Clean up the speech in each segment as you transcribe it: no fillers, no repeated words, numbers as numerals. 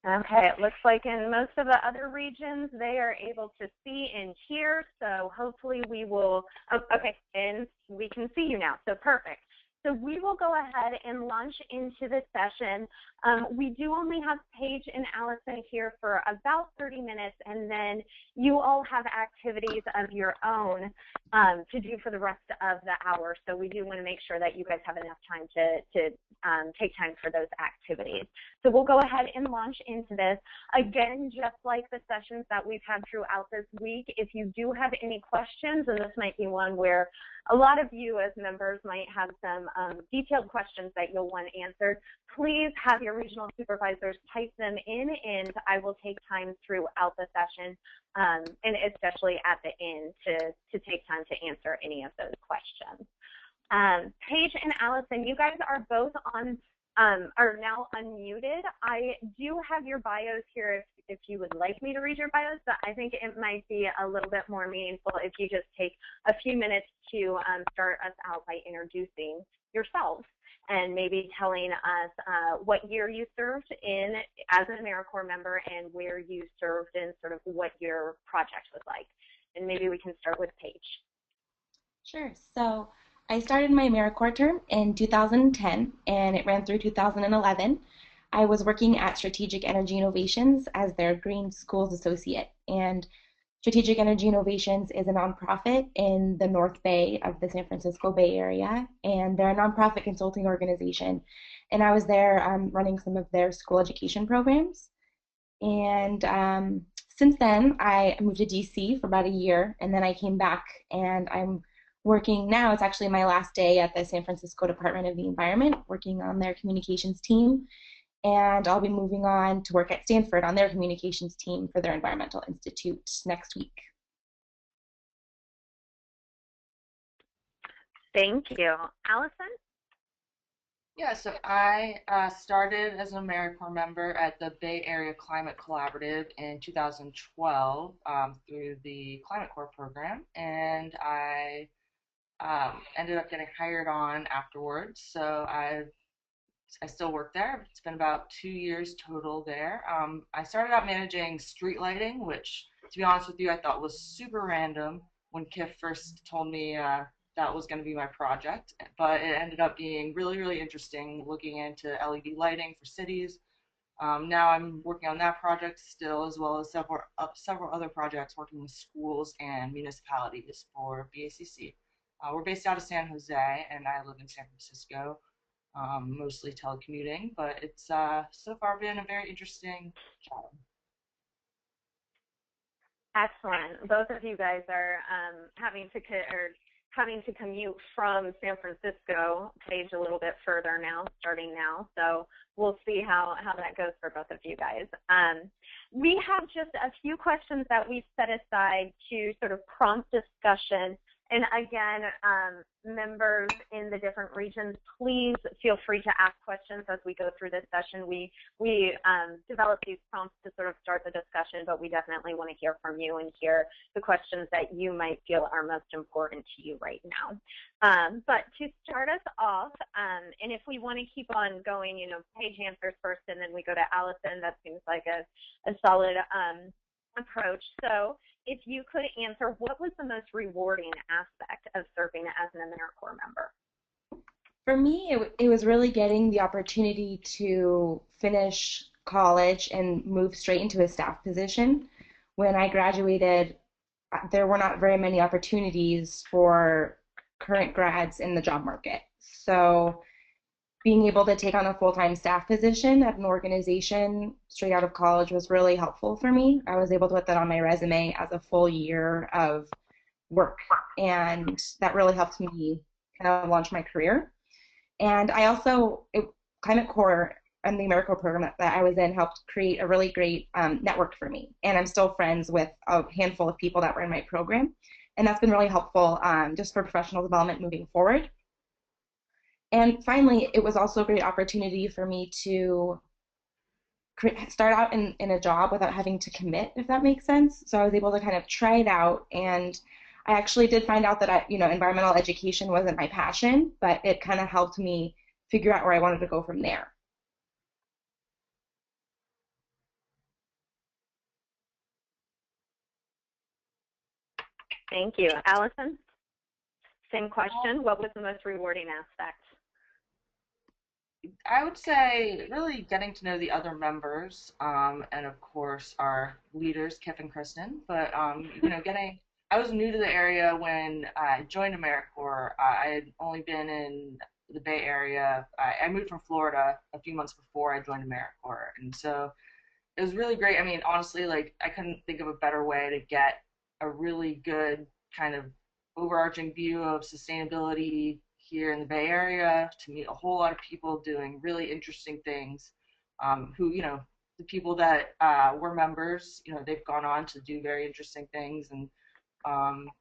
Okay, it looks like in most of the other regions, they are able to see and hear, so hopefully we will, oh, okay, and we can see you now, so perfect. So we will go ahead and launch into the session. We do only have Paige and Allison here for about 30 minutes, and then you all have activities of your own to do for the rest of the hour. So we do want to make sure that you guys have enough time to take time for those activities. So we'll go ahead and launch into this. Again, just like the sessions that we've had throughout this week, if you do have any questions, and this might be one where a lot of you as members might have some detailed questions that you'll want answered, please have your regional supervisors type them in, and I will take time throughout the session, and especially at the end to take time to answer any of those questions. Paige and Allison, you guys are both on, are now unmuted. I do have your bios here if you would like me to read your bios, but I think it might be a little bit more meaningful if you just take a few minutes to start us out by introducing yourselves and maybe telling us what year you served in as an AmeriCorps member and where you served and sort of what your project was like. And maybe we can start with Paige. Sure. So I started my AmeriCorps term in 2010, and it ran through 2011. I was working at Strategic Energy Innovations as their Green Schools Associate, and Strategic Energy Innovations is a nonprofit in the North Bay of the San Francisco Bay Area, and they're a nonprofit consulting organization. And I was there running some of their school education programs. And since then, I moved to DC for about a year, and then I came back, and I'm working now. It's actually my last day at the San Francisco Department of the Environment, working on their communications team. And I'll be moving on to work at Stanford on their communications team for their Environmental Institute next week. Thank you. Allison? Yeah, so I started as an AmeriCorps member at the Bay Area Climate Collaborative in 2012 through the Climate Corps program, and I ended up getting hired on afterwards. So I still work there. It's been about 2 years total there. I started out managing street lighting, which, to be honest with you, I thought was super random when Kif first told me that was going to be my project. But it ended up being really, really interesting looking into LED lighting for cities. Now I'm working on that project still, as well as several other projects working with schools and municipalities for BACC. We're based out of San Jose, and I live in San Francisco. Mostly telecommuting, but it's so far been a very interesting job. Excellent. Both of you guys are having to commute from San Francisco, Paige a little bit further now, starting now. So we'll see how that goes for both of you guys. We have just a few questions that we've set aside to sort of prompt discussion. And again, members in the different regions, please feel free to ask questions as we go through this session. We develop these prompts to sort of start the discussion, but we definitely want to hear from you and hear the questions that you might feel are most important to you right now. But to start us off, and if we want to keep on going, you know, Paige answers first and then we go to Allison, that seems like a solid approach. So if you could answer, what was the most rewarding aspect of serving as an AmeriCorps member? For me, it was really getting the opportunity to finish college and move straight into a staff position. When I graduated, there were not very many opportunities for current grads in the job market. So being able to take on a full-time staff position at an organization straight out of college was really helpful for me. I was able to put that on my resume as a full year of work, and that really helped me kind of launch my career. And I also, Climate Corps and the AmeriCorps program that I was in helped create a really great network for me. And I'm still friends with a handful of people that were in my program. And that's been really helpful just for professional development moving forward. And finally, it was also a great opportunity for me to start out in a job without having to commit, if that makes sense. So I was able to kind of try it out, and I actually did find out that environmental education wasn't my passion, but it kind of helped me figure out where I wanted to go from there. Thank you. Alison, same question. What was the most rewarding aspect? I would say really getting to know the other members, and of course our leaders, Kip and Kristen. But I was new to the area when I joined AmeriCorps. I had only been in the Bay Area. I moved from Florida a few months before I joined AmeriCorps, and so it was really great. I mean, honestly, like I couldn't think of a better way to get a really good kind of overarching view of sustainability here in the Bay Area, to meet a whole lot of people doing really interesting things, who, the people that were members, they've gone on to do very interesting things. And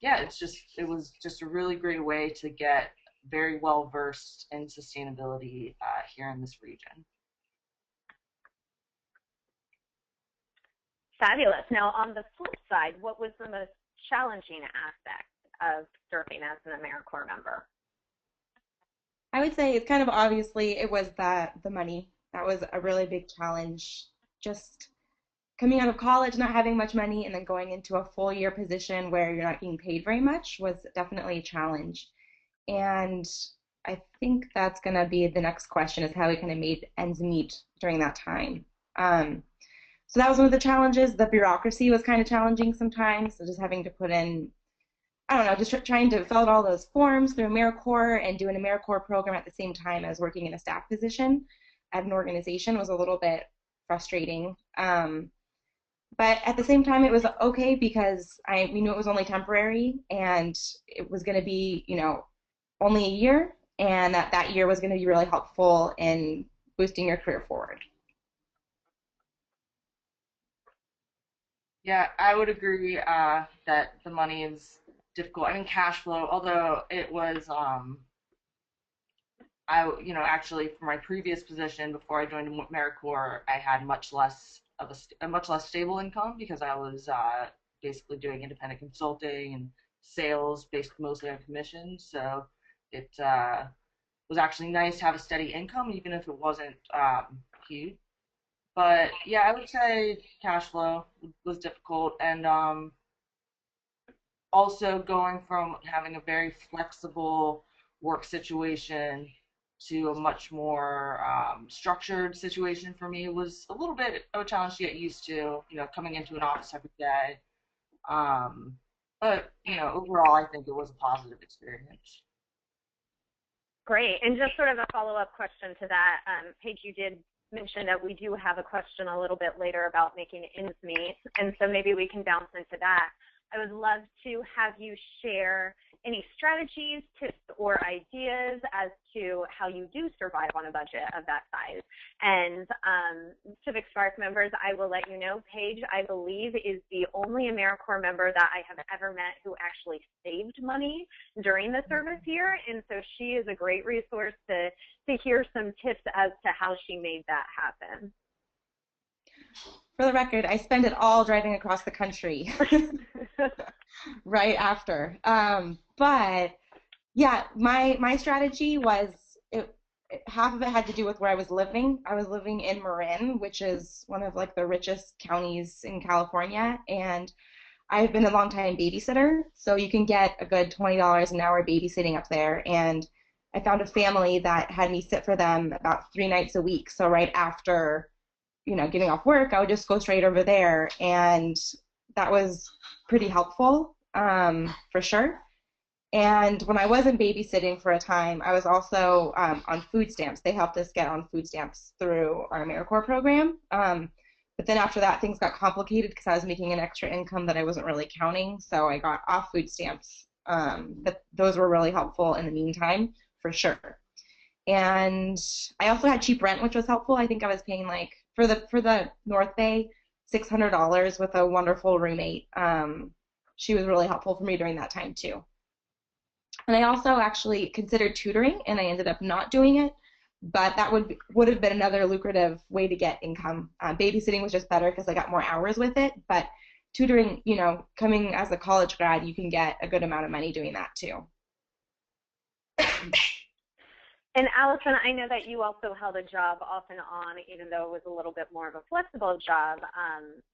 yeah, it was just a really great way to get very well versed in sustainability here in this region. Fabulous. Now, on the flip side, what was the most challenging aspect of serving as an AmeriCorps member? I would say it's kind of obviously it was the money. That was a really big challenge. Just coming out of college, not having much money, and then going into a full year position where you're not being paid very much was definitely a challenge. And I think that's going to be the next question, is how we kind of made ends meet during that time. So that was one of the challenges. The bureaucracy was kind of challenging sometimes. So just having to put in, I don't know, just trying to fill out all those forms through AmeriCorps and do an AmeriCorps program at the same time as working in a staff position at an organization was a little bit frustrating. But at the same time, it was okay because we knew it was only temporary and it was going to be, only a year, and that year was going to be really helpful in boosting your career forward. Yeah, I would agree that the money is difficult. I mean, cash flow, although it was, actually for my previous position before I joined AmeriCorps, I had a much less stable income because I was basically doing independent consulting and sales based mostly on commissions. So it was actually nice to have a steady income, even if it wasn't huge. But yeah, I would say cash flow was difficult, and also going from having a very flexible work situation to a much more structured situation for me was a little bit of a challenge to get used to, coming into an office every day. But, overall, I think it was a positive experience. Great. And just sort of a follow-up question to that, Paige, you did mention that we do have a question a little bit later about making ends meet, and so maybe we can bounce into that. I would love to have you share any strategies, tips, or ideas as to how you do survive on a budget of that size. And Civic Spark members, I will let you know, Paige, I believe, is the only AmeriCorps member that I have ever met who actually saved money during the service year, and so she is a great resource to hear some tips as to how she made that happen. For the record, I spend it all driving across the country right after. But yeah, my strategy was half of it had to do with where I was living. I was living in Marin, which is one of like the richest counties in California, and I've been a long-time babysitter, so you can get a good $20 an hour babysitting up there. And I found a family that had me sit for them about 3 nights a week. So right after getting off work, I would just go straight over there, and that was pretty helpful, for sure. And when I wasn't babysitting for a time, I was also on food stamps. They helped us get on food stamps through our AmeriCorps program. But then after that, things got complicated because I was making an extra income that I wasn't really counting, so I got off food stamps. But those were really helpful in the meantime, for sure. And I also had cheap rent, which was helpful. I think I was paying for the North Bay, $600 with a wonderful roommate. She was really helpful for me during that time too. And I also actually considered tutoring, and I ended up not doing it, but that would have been another lucrative way to get income. Babysitting was just better because I got more hours with it, but tutoring, coming as a college grad, you can get a good amount of money doing that too. And Alison, I know that you also held a job off and on, even though it was a little bit more of a flexible job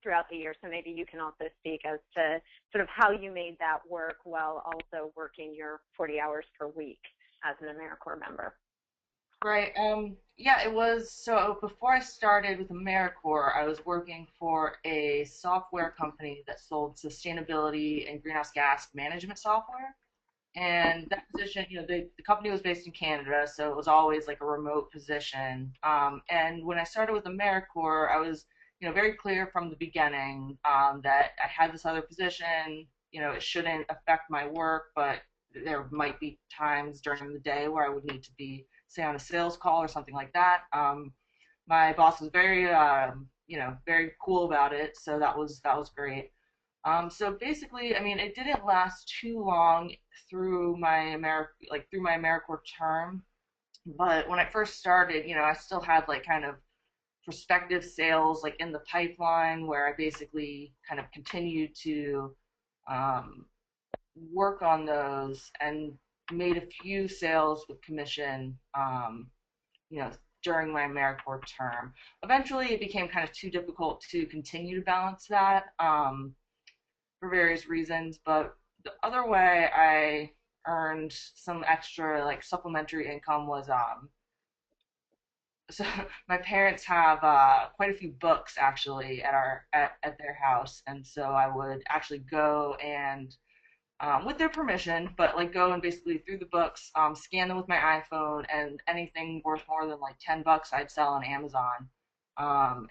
throughout the year. So maybe you can also speak as to sort of how you made that work while also working your 40 hours per week as an AmeriCorps member. Right. Yeah, it was, so before I started with AmeriCorps, I was working for a software company that sold sustainability and greenhouse gas management software. And that position, the company was based in Canada, so it was always like a remote position. And when I started with AmeriCorps, I was, very clear from the beginning that I had this other position. It shouldn't affect my work, but there might be times during the day where I would need to be, say, on a sales call or something like that. My boss was very, very cool about it, so that was great. So basically, I mean, it didn't last too long through my AmeriCorps term. But when I first started, I still had like kind of prospective sales like in the pipeline where I basically kind of continued to um, work on those and made a few sales with commission, you know, during my AmeriCorps term. Eventually, it became kind of too difficult to continue to balance that. For various reasons, but the other way I earned some extra like supplementary income was so my parents have quite a few books actually at their house, and so I would actually go and with their permission, but like go and basically through the books, scan them with my iPhone, and anything worth more than like $10 I'd sell on Amazon,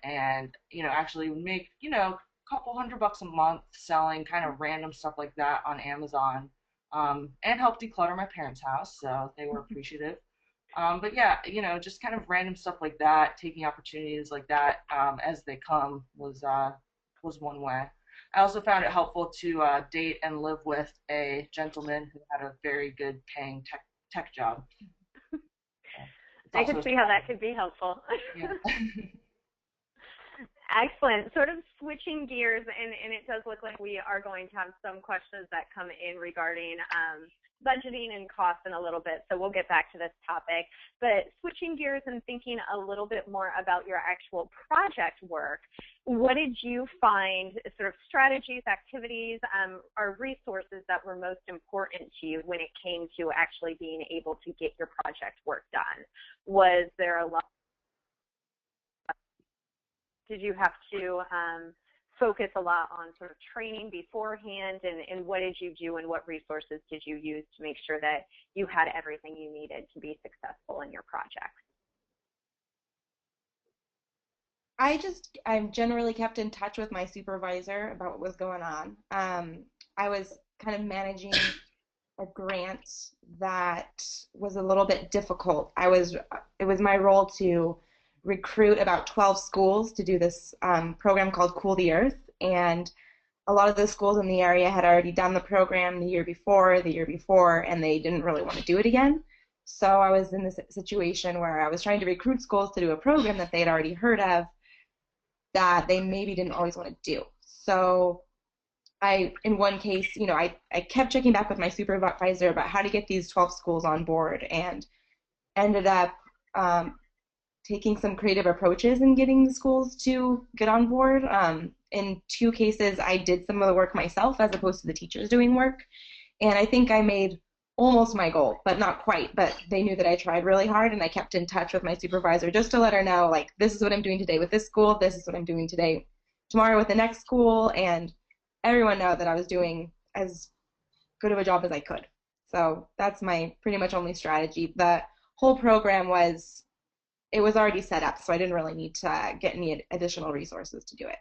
and actually make a couple $100 a month selling kind of random stuff like that on Amazon, and help declutter my parents' house, so they were appreciative. But yeah, just kind of random stuff like that, taking opportunities like that as they come was one way. I also found it helpful to date and live with a gentleman who had a very good paying tech job. I could see how that could be helpful. Yeah. Excellent. Sort of switching gears, and it does look like we are going to have some questions that come in regarding budgeting and costs in a little bit, so we'll get back to this topic. But switching gears and thinking a little bit more about your actual project work, what did you find sort of strategies, activities, or resources that were most important to you when it came to actually being able to get your project work done? Was there a lot? Did you have to focus a lot on sort of training beforehand, and what did you do and what resources did you use to make sure that you had everything you needed to be successful in your project? I generally kept in touch with my supervisor about what was going on. I was kind of managing a grant that was a little bit difficult. It was my role to recruit about 12 schools to do this program called Cool the Earth, and a lot of the schools in the area had already done the program the year before, and they didn't really want to do it again. So I was in this situation where I was trying to recruit schools to do a program that they had already heard of that they maybe didn't always want to do. So in one case, I kept checking back with my supervisor about how to get these 12 schools on board, and ended up taking some creative approaches in getting the schools to get on board. In two cases, I did some of the work myself as opposed to the teachers doing work, and I think I made almost my goal, but not quite. But they knew that I tried really hard, and I kept in touch with my supervisor just to let her know, like, this is what I'm doing today with this school, this is what I'm doing tomorrow with the next school, and everyone know that I was doing as good of a job as I could. So that's my pretty much only strategy. The whole program was already set up, so I didn't really need to get any additional resources to do it.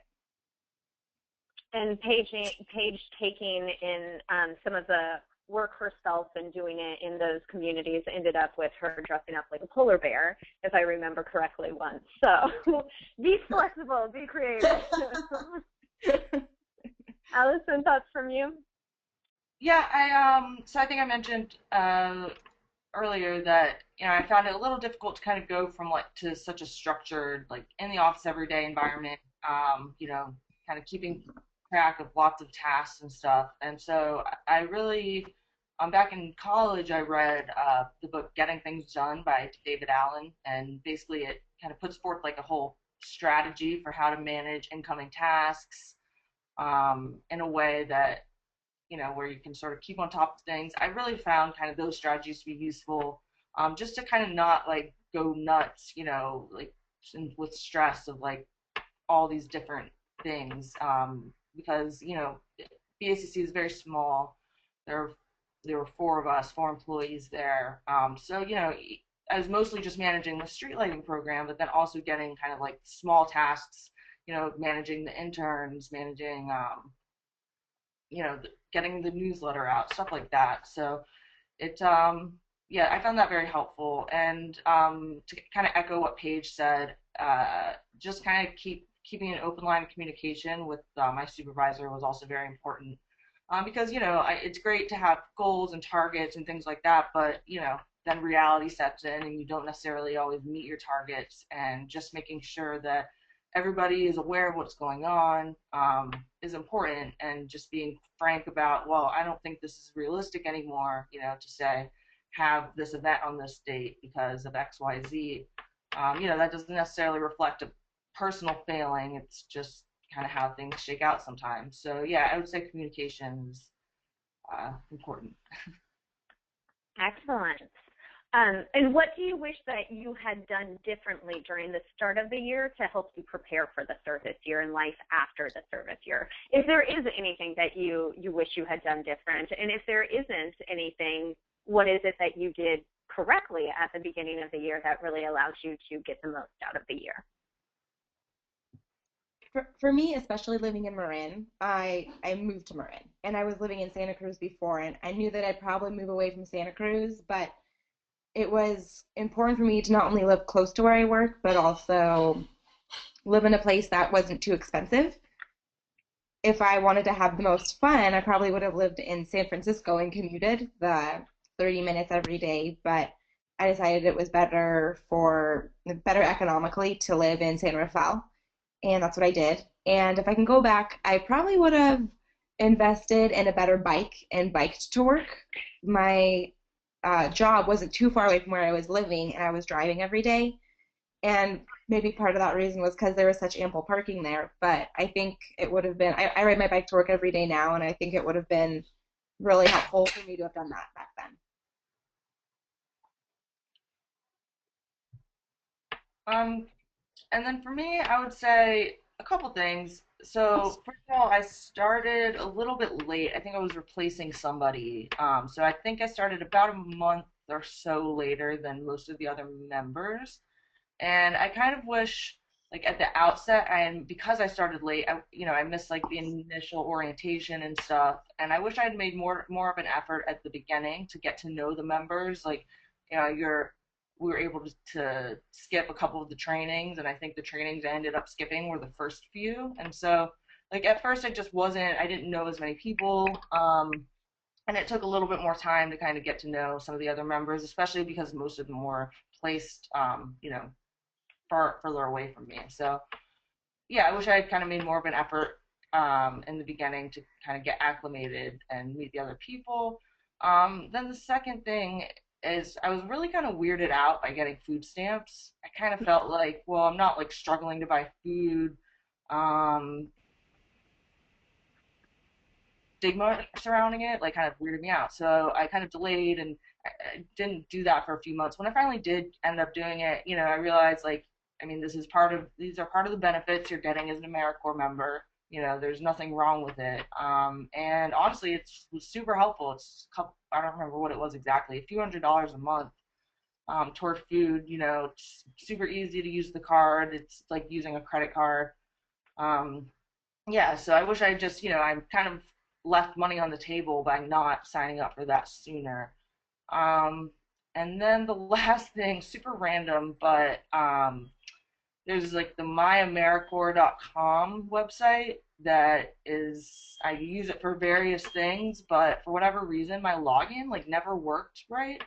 And Paige taking in some of the work herself and doing it in those communities ended up with her dressing up like a polar bear, if I remember correctly once. So be flexible, be creative. Alison, thoughts from you? Yeah, so I think I mentioned earlier that I found it a little difficult to kind of go from like to such a structured like in the office everyday environment, kind of keeping track of lots of tasks and stuff. And so I really Back in college, I read the book Getting Things Done by David Allen, and basically it kind of puts forth like a whole strategy for how to manage incoming tasks in a way that, where you can sort of keep on top of things. I really found kind of those strategies to be useful, just to kind of not like go nuts, like with stress of like all these different things, because BACC is very small. There there were four of us, four employees there. So I was mostly just managing the street lighting program, but then also getting kind of like small tasks, managing the interns, managing getting the newsletter out, stuff like that. So it yeah, I found that very helpful. And to kind of echo what Paige said, just kind of keeping an open line of communication with my supervisor was also very important. Because it's great to have goals and targets and things like that, but then reality sets in and you don't necessarily always meet your targets. And just making sure that everybody is aware of what's going on is important. And just being frank about, well, I don't think this is realistic anymore. To say have this event on this date because of X, Y, Z. That doesn't necessarily reflect a personal failing. It's just kind of how things shake out sometimes. So yeah, I would say communication is important. Excellent. And what do you wish that you had done differently during the start of the year to help you prepare for the service year and life after the service year? If there is anything that you wish you had done different, and if there isn't anything, what is it that you did correctly at the beginning of the year that really allows you to get the most out of the year? For me, especially living in Marin, I moved to Marin, and I was living in Santa Cruz before, and I knew that I'd probably move away from Santa Cruz, but it was important for me to not only live close to where I work, but also live in a place that wasn't too expensive. If I wanted to have the most fun, I probably would have lived in San Francisco and commuted the 30 minutes every day, but I decided it was better economically to live in San Rafael, and that's what I did. And if I can go back, I probably would have invested in a better bike and biked to work. My job wasn't too far away from where I was living, and I was driving every day. And maybe part of that reason was because there was such ample parking there. But I think it would have been, I ride my bike to work every day now, and I think it would have been really helpful for me to have done that back then. And then for me, I would say a couple things. So first of all, I started a little bit late. I think I was replacing somebody. So I think I started about a month or so later than most of the other members. And I kind of wish, like at the outset, and because I started late, I missed like the initial orientation and stuff. And I wish I had made more of an effort at the beginning to get to know the members. Like, we were able to skip a couple of the trainings, and I think the trainings I ended up skipping were the first few. And so, like at first, I didn't know as many people. And it took a little bit more time to kind of get to know some of the other members, especially because most of them were placed, further away from me. So yeah, I wish I had kind of made more of an effort in the beginning to kind of get acclimated and meet the other people. Then the second thing is I was really kind of weirded out by getting food stamps. I kind of felt like, well, I'm not like struggling to buy food. Um, Stigma surrounding it like kind of weirded me out. So I kind of delayed and I didn't do that for a few months. When I finally did end up doing it, I realized like, I mean, these are part of the benefits you're getting as an AmeriCorps member. There's nothing wrong with it. And honestly, was super helpful. I don't remember what it was exactly, a few $100s a month toward food. It's super easy to use the card. It's like using a credit card. Yeah, so I wish I just, I kind of left money on the table by not signing up for that sooner. Um, and then the last thing, super random, but there's like the myamericorps.com website that I use it for various things, but for whatever reason, my login like never worked right.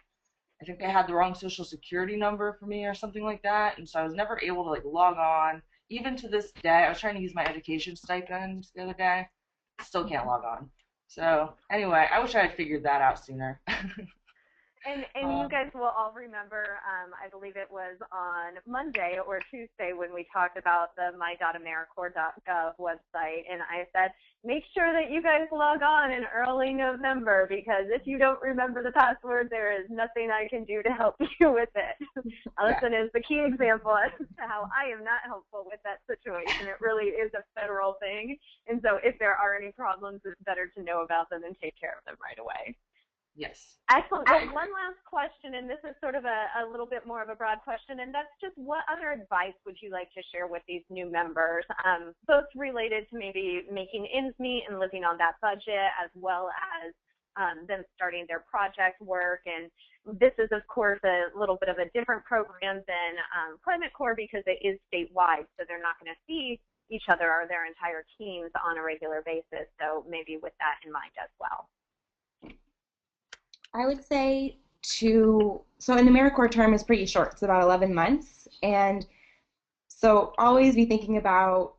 I think they had the wrong social security number for me or something like that, and so I was never able to like log on. Even to this day, I was trying to use my education stipend the other day, still can't log on. So anyway, I wish I had figured that out sooner. And you guys will all remember, I believe it was on Monday or Tuesday when we talked about the my.americorps.gov website, and I said, make sure that you guys log on in early November, because if you don't remember the password, there is nothing I can do to help you with it. Alison is the key example as to how I am not helpful with that situation. It really is a federal thing, and so if there are any problems, it's better to know about them and take care of them right away. Yes. Excellent. Well, one last question, and this is sort of a little bit more of a broad question, and that's just what other advice would you like to share with these new members, both related to maybe making ends meet and living on that budget, as well as them starting their project work. And this is, of course, a little bit of a different program than Climate Corps because it is statewide, so they're not going to see each other or their entire teams on a regular basis. So maybe with that in mind as well. I would say so an AmeriCorps term is pretty short. It's about 11 months. And so always be thinking about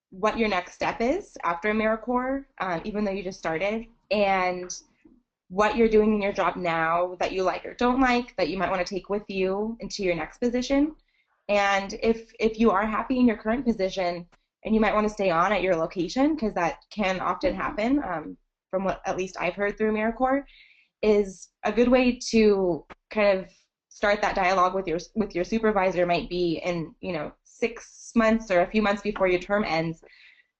what your next step is after AmeriCorps, even though you just started, and what you're doing in your job now that you like or don't like, that you might want to take with you into your next position. And if you are happy in your current position and you might want to stay on at your location, because that can often happen, from what at least I've heard through AmeriCorps, is a good way to kind of start that dialogue with your supervisor might be in 6 months or a few months before your term ends,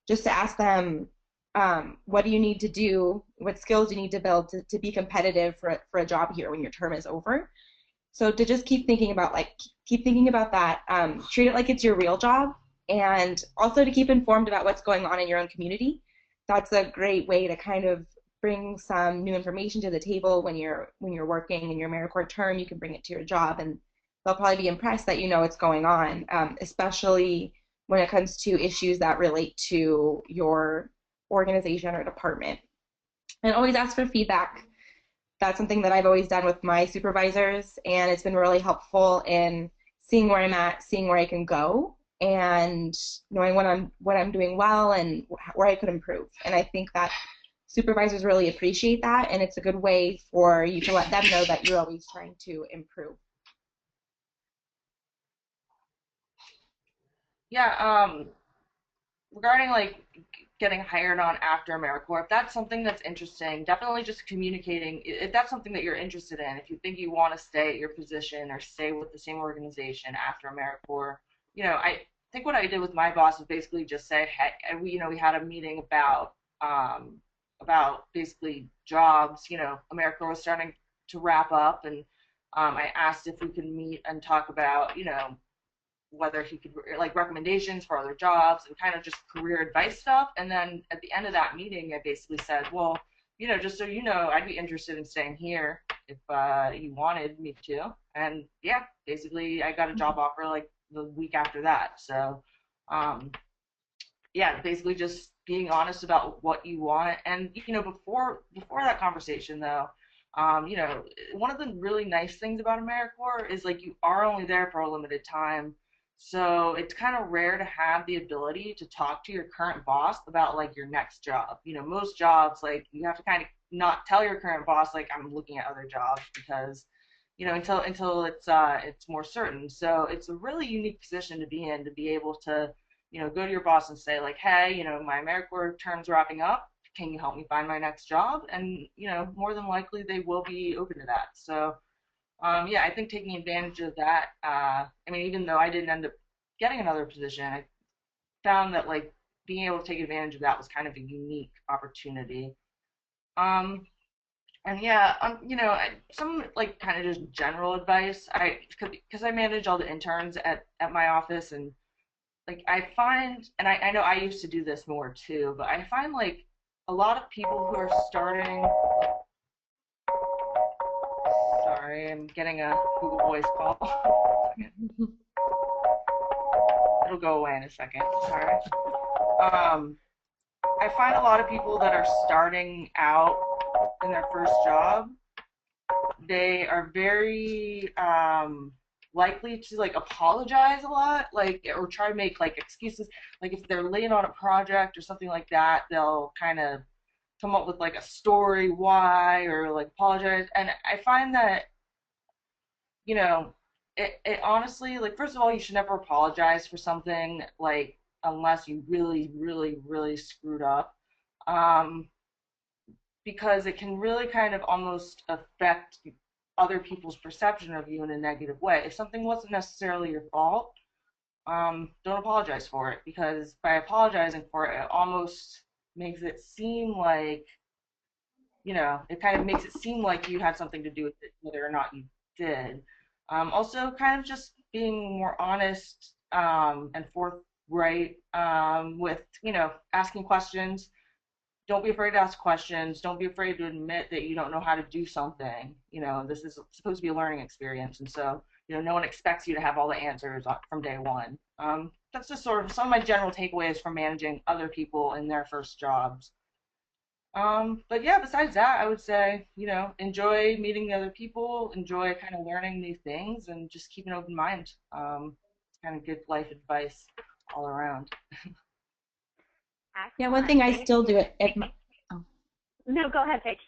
just to ask them what do you need to do, what skills do you need to build to be competitive for a job here when your term is over. So to just keep thinking about that, treat it like it's your real job, and also to keep informed about what's going on in your own community. That's a great way to kind of bring some new information to the table when you're working in your AmeriCorps term. You can bring it to your job, and they'll probably be impressed that you know what's going on, especially when it comes to issues that relate to your organization or department. And always ask for feedback. That's something that I've always done with my supervisors, and it's been really helpful in seeing where I'm at, seeing where I can go, and knowing what I'm doing well and where I could improve. And I think that supervisors really appreciate that, and it's a good way for you to let them know that you're always trying to improve. Yeah, regarding like getting hired on after AmeriCorps, if that's something that's interesting, definitely just communicating. If that's something that you're interested in, if you think you want to stay at your position or stay with the same organization after AmeriCorps, I think what I did with my boss was basically just say, hey, we had a meeting about basically jobs. AmeriCorps was starting to wrap up, and I asked if we could meet and talk about, whether he could like recommendations for other jobs and kind of just career advice stuff. And then at the end of that meeting, I basically said, well, just so you know, I'd be interested in staying here if you wanted me to. And yeah, basically I got a job offer like the week after that. So yeah, basically just being honest about what you want. And before that conversation though, one of the really nice things about AmeriCorps is like you are only there for a limited time. So it's kind of rare to have the ability to talk to your current boss about like your next job. Most jobs, like you have to kind of not tell your current boss like I'm looking at other jobs, because until it's more certain. So it's a really unique position to be in, to be able to go to your boss and say like, hey, my AmeriCorps term's wrapping up. Can you help me find my next job? And more than likely they will be open to that. So yeah, I think taking advantage of that. I mean, even though I didn't end up getting another position, I found that like being able to take advantage of that was kind of a unique opportunity. And yeah, some like kind of just general advice. Because I manage all the interns at my office, and like I find, and I know I used to do this more too, but I find like a lot of people who are starting. Sorry, I'm getting a Google Voice call. It'll go away in a second. Sorry. I find a lot of people that are starting out in their first job, they are very likely to like apologize a lot, like, or try to make like excuses. Like if they're late on a project or something like that, they'll kind of come up with like a story why or like apologize. And I find that, you know, it honestly, like, first of all, you should never apologize for something, like, unless you really, really, really screwed up. Um, because it can really kind of almost affect other people's perception of you in a negative way. If something wasn't necessarily your fault, don't apologize for it, because by apologizing for it, it almost makes it seem like, it kind of makes it seem like you had something to do with it, whether or not you did. Also, kind of just being more honest and forthright with, asking questions. Don't be afraid to ask questions. Don't be afraid to admit that you don't know how to do something. This is supposed to be a learning experience, and so, no one expects you to have all the answers from day one. That's just sort of some of my general takeaways from managing other people in their first jobs. But yeah, besides that, I would say, enjoy meeting the other people, enjoy kind of learning new things, and just keep an open mind. It's kind of good life advice all around. Yeah, one Excellent. thing I Thank still you. do at my, oh, No, go ahead, Paige.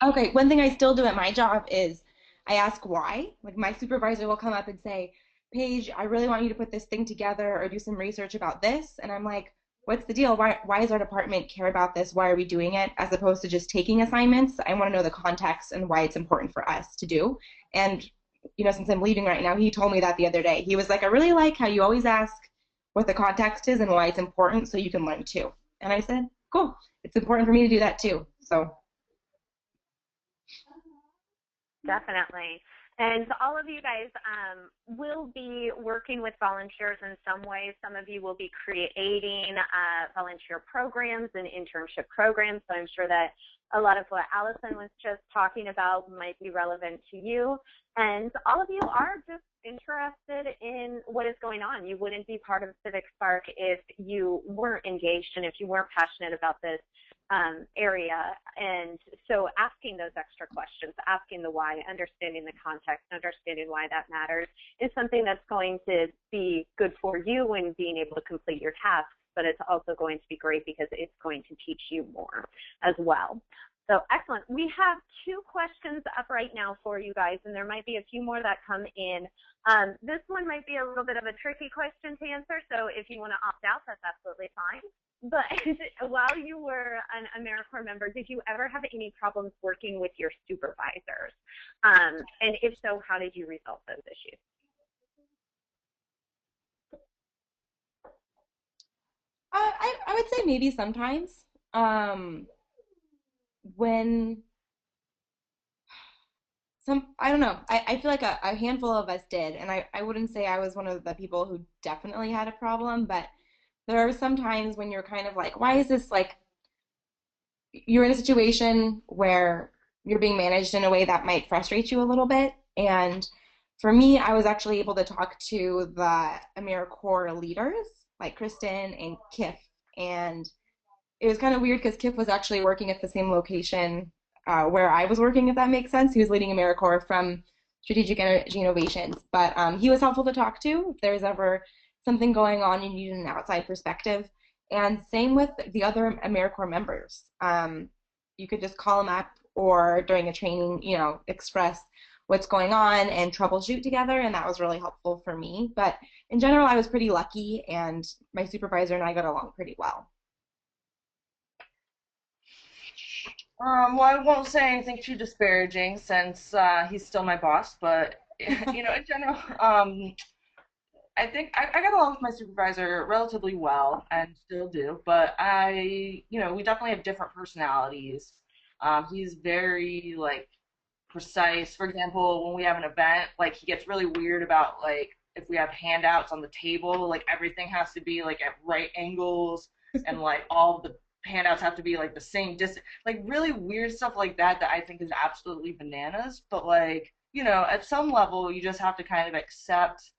okay, one thing I still do at my job is I ask why. Like my supervisor will come up and say, Paige, I really want you to put this thing together or do some research about this. And I'm like, what's the deal? Why does our department care about this? Why are we doing it? As opposed to just taking assignments. I want to know the context and why it's important for us to do. And, since I'm leaving right now, he told me that the other day. He was like, I really like how you always ask what the context is and why it's important so you can learn too. And I said, cool. It's important for me to do that too. So Definitely. And all of you guys will be working with volunteers in some way. Some of you will be creating volunteer programs and internship programs. So I'm sure that a lot of what Alison was just talking about might be relevant to you. And all of you are just interested in what is going on. You wouldn't be part of Civic Spark if you weren't engaged and if you weren't passionate about this area. And so asking those extra questions, asking the why, understanding the context, understanding why that matters is something that's going to be good for you in being able to complete your tasks, but it's also going to be great because it's going to teach you more as well. So excellent. We have 2 questions up right now for you guys, and there might be a few more that come in. This one might be a little bit of a tricky question to answer, so if you want to opt out, that's absolutely fine. But while you were an AmeriCorps member, did you ever have any problems working with your supervisors? And if so, how did you resolve those issues? I would say maybe sometimes. When I don't know, I feel like a handful of us did, and I wouldn't say I was one of the people who definitely had a problem, but there are some times when you're kind of like, why is this like, you're in a situation where you're being managed in a way that might frustrate you a little bit. And for me, I was actually able to talk to the AmeriCorps leaders, like Kristen and Kif, and it was kind of weird because Kif was actually working at the same location where I was working, if that makes sense. He was leading AmeriCorps from Strategic Energy Innovations, but he was helpful to talk to if there's ever something going on and you need an outside perspective. And same with the other AmeriCorps members. You could just call them up or during a training, express what's going on and troubleshoot together, and that was really helpful for me. But in general, I was pretty lucky, and my supervisor and I got along pretty well. Well, I won't say anything too disparaging since he's still my boss, but in general, I think I got along with my supervisor relatively well and still do, but we definitely have different personalities. He's very like precise. For example, when we have an event, like he gets really weird about like if we have handouts on the table, like everything has to be like at right angles and like all the handouts have to be like the same distance, like really weird stuff like that I think is absolutely bananas. But like, at some level you just have to kind of accept,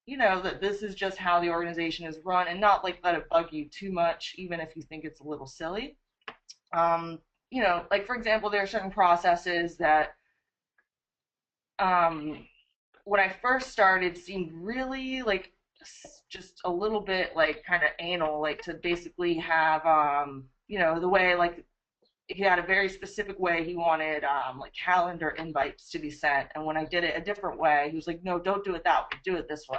that this is just how the organization is run and not like let it bug you too much, even if you think it's a little silly. Like for example, there are certain processes that when I first started seemed really like just a little bit like kind of anal, like to basically have the way like he had a very specific way he wanted like calendar invites to be sent, and when I did it a different way, he was like, no, don't do it that way, do it this way.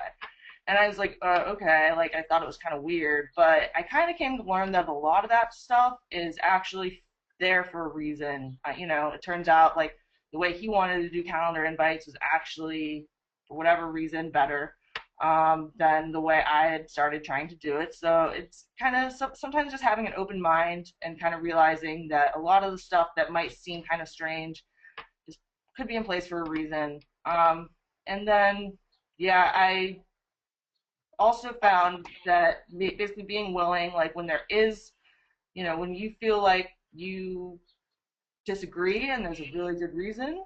And I was like, okay, like I thought it was kind of weird, but I kind of came to learn that a lot of that stuff is actually there for a reason. It turns out like the way he wanted to do calendar invites was actually, for whatever reason, better than the way I had started trying to do it. So it's kind of sometimes just having an open mind and kind of realizing that a lot of the stuff that might seem kind of strange just could be in place for a reason. And then, yeah, I also found that basically being willing, like when there is, when you feel like you disagree and there's a really good reason,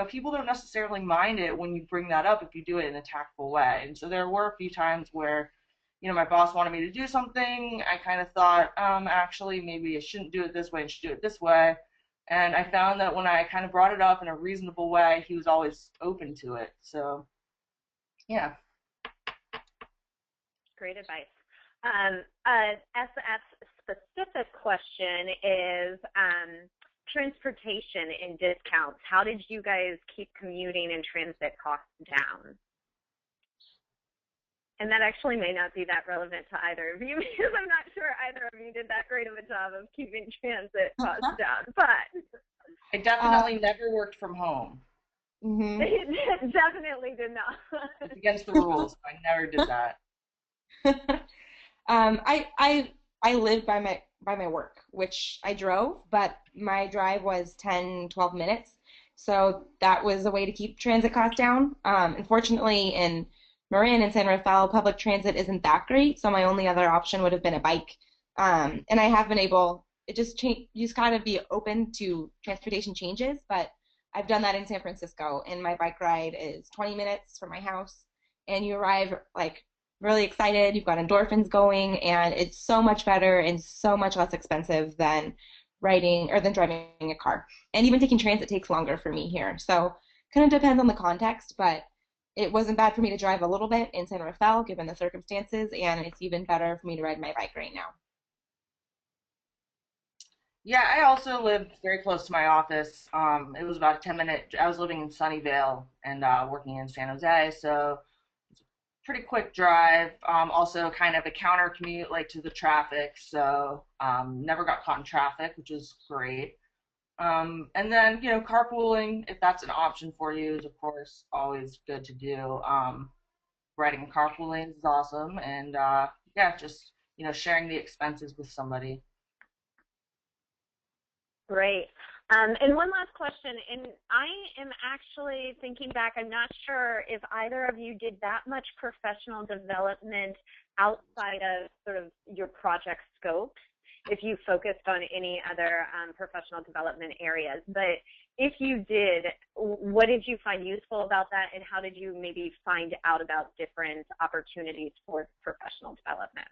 people don't necessarily mind it when you bring that up if you do it in a tactful way. And so there were a few times where, my boss wanted me to do something. I kind of thought, actually, maybe I shouldn't do it this way and should do it this way. And I found that when I kind of brought it up in a reasonable way, he was always open to it. So, yeah. Great advice. SF specific question is transportation and discounts. How did you guys keep commuting and transit costs down? And that actually may not be that relevant to either of you because I'm not sure either of you did that great of a job of keeping transit costs down. But I definitely never worked from home. Mm-hmm. It definitely did not. It's against the rules. So I never did that. I lived by my work, which I drove, but my drive was 10, 12 minutes. So that was a way to keep transit costs down. Unfortunately, in Marin and San Rafael, public transit isn't that great, so my only other option would have been a bike. And I have been able, it just change, you just gotta be open to transportation changes, but I've done that in San Francisco, and my bike ride is 20 minutes from my house, and you arrive like really excited, you've got endorphins going, and it's so much better and so much less expensive than driving a car. And even taking transit takes longer for me here. So kind of depends on the context, but it wasn't bad for me to drive a little bit in San Rafael given the circumstances, and it's even better for me to ride my bike right now. Yeah, I also lived very close to my office. It was about a 10-minute. I was living in Sunnyvale and working in San Jose, so pretty quick drive. Also kind of a counter commute like to the traffic, so never got caught in traffic, which is great. And then, carpooling, if that's an option for you, is of course always good to do. Riding and carpooling is awesome, and yeah, just sharing the expenses with somebody. Great. And one last question, and I am actually thinking back, I'm not sure if either of you did that much professional development outside of sort of your project scopes, if you focused on any other professional development areas. But if you did, what did you find useful about that, and how did you maybe find out about different opportunities for professional development?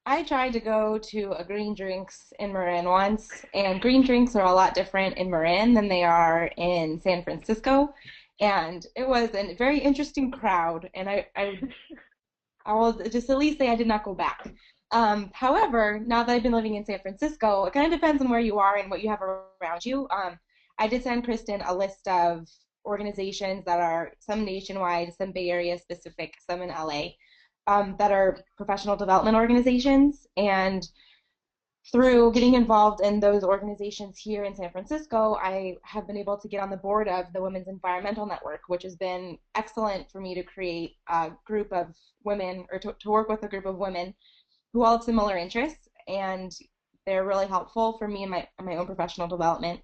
I tried to go to a green drinks in Marin once, and green drinks are a lot different in Marin than they are in San Francisco. And it was a very interesting crowd, and I will just at least say I did not go back. However, now that I've been living in San Francisco, it kind of depends on where you are and what you have around you. I did send Kristen a list of organizations that are some nationwide, some Bay Area specific, some in LA, that are professional development organizations. And through getting involved in those organizations here in San Francisco, I have been able to get on the board of the Women's Environmental Network, which has been excellent for me to create a group of women, or to work with a group of women who all have similar interests, and they're really helpful for me in my own professional development.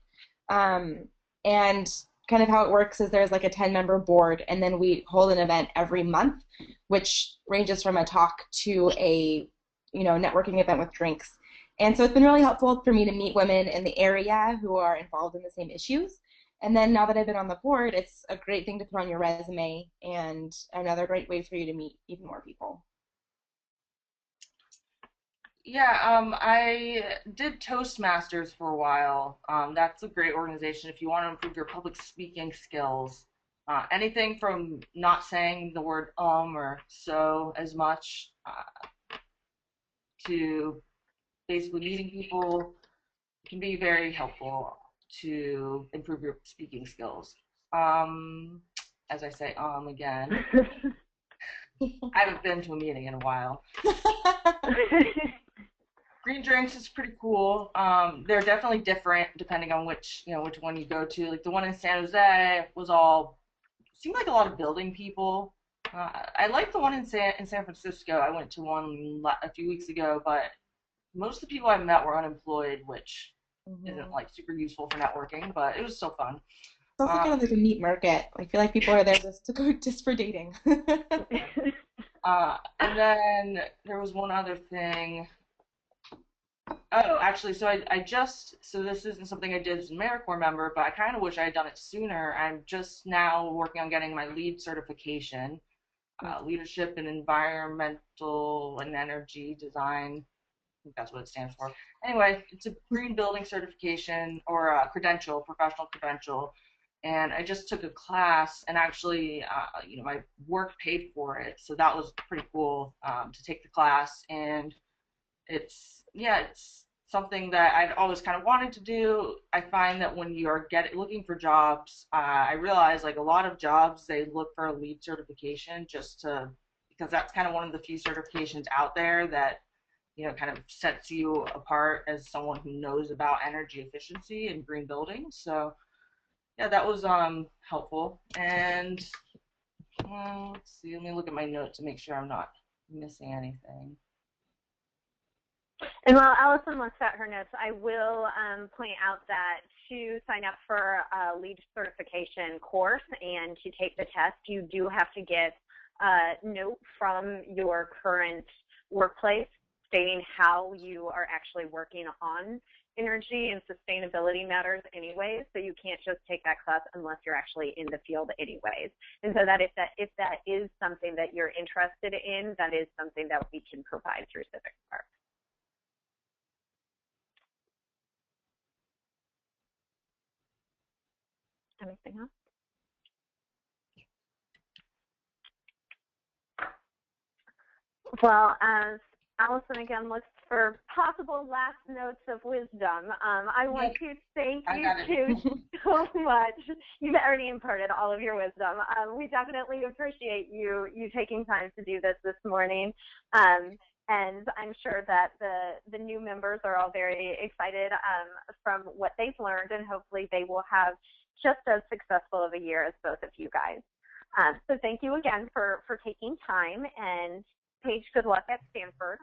And kind of how it works is there's like a 10-member board, and then we hold an event every month, which ranges from a talk to a networking event with drinks. And so it's been really helpful for me to meet women in the area who are involved in the same issues. And then now that I've been on the board, it's a great thing to put on your resume and another great way for you to meet even more people. Yeah, I did Toastmasters for a while. That's a great organization if you want to improve your public speaking skills. Anything from not saying the word or so as much to basically meeting people can be very helpful to improve your speaking skills. As I say, again, I haven't been to a meeting in a while. Green drinks is pretty cool. They're definitely different depending on which one you go to. Like the one in San Jose seemed like a lot of building people. I like the one in San Francisco. I went to one a few weeks ago, but most of the people I met were unemployed, which isn't like super useful for networking, but it was still fun. It's also kind of like a meat market. I feel like people are there just for dating. And then there was one other thing. Oh, actually, so this isn't something I did as an AmeriCorps member, but I kind of wish I had done it sooner. I'm just now working on getting my LEED certification, Leadership in Environmental and Energy Design. I think that's what it stands for. Anyway, it's a green building certification or a credential, professional credential. And I just took a class, and actually, my work paid for it, so that was pretty cool to take the class. And it's something that I'd always kind of wanted to do. I find that when you're looking for jobs, I realize like a lot of jobs, they look for a LEED certification because that's kind of one of the few certifications out there that kind of sets you apart as someone who knows about energy efficiency and green buildings. So yeah, that was helpful. And let's see, let me look at my notes to make sure I'm not missing anything. And while Alison looks at her notes, I will point out that to sign up for a LEED certification course and to take the test, you do have to get a note from your current workplace stating how you are actually working on energy and sustainability matters anyways, so you can't just take that class unless you're actually in the field anyways. And so that if that is something that you're interested in, that is something that we can provide through Civic Spark. Anything else? Well, as Alison again looks for possible last notes of wisdom, I want to thank you two so much. You've already imparted all of your wisdom. We definitely appreciate you taking time to do this morning. And I'm sure that the new members are all very excited from what they've learned, and hopefully they will have just as successful of a year as both of you guys. So thank you again for taking time, and Paige, good luck at Stanford.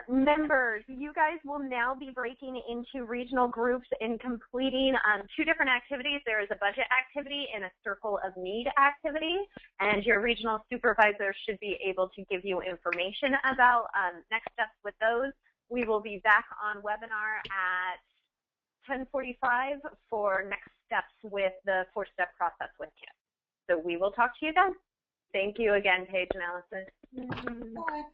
Members, you guys will now be breaking into regional groups and completing 2 different activities. There is a budget activity and a circle of need activity, and your regional supervisor should be able to give you information about next steps with those. We will be back on webinar at 10:45 for next steps with the 4-step process with kids. So we will talk to you then. Thank you again, Paige and Alison. Bye.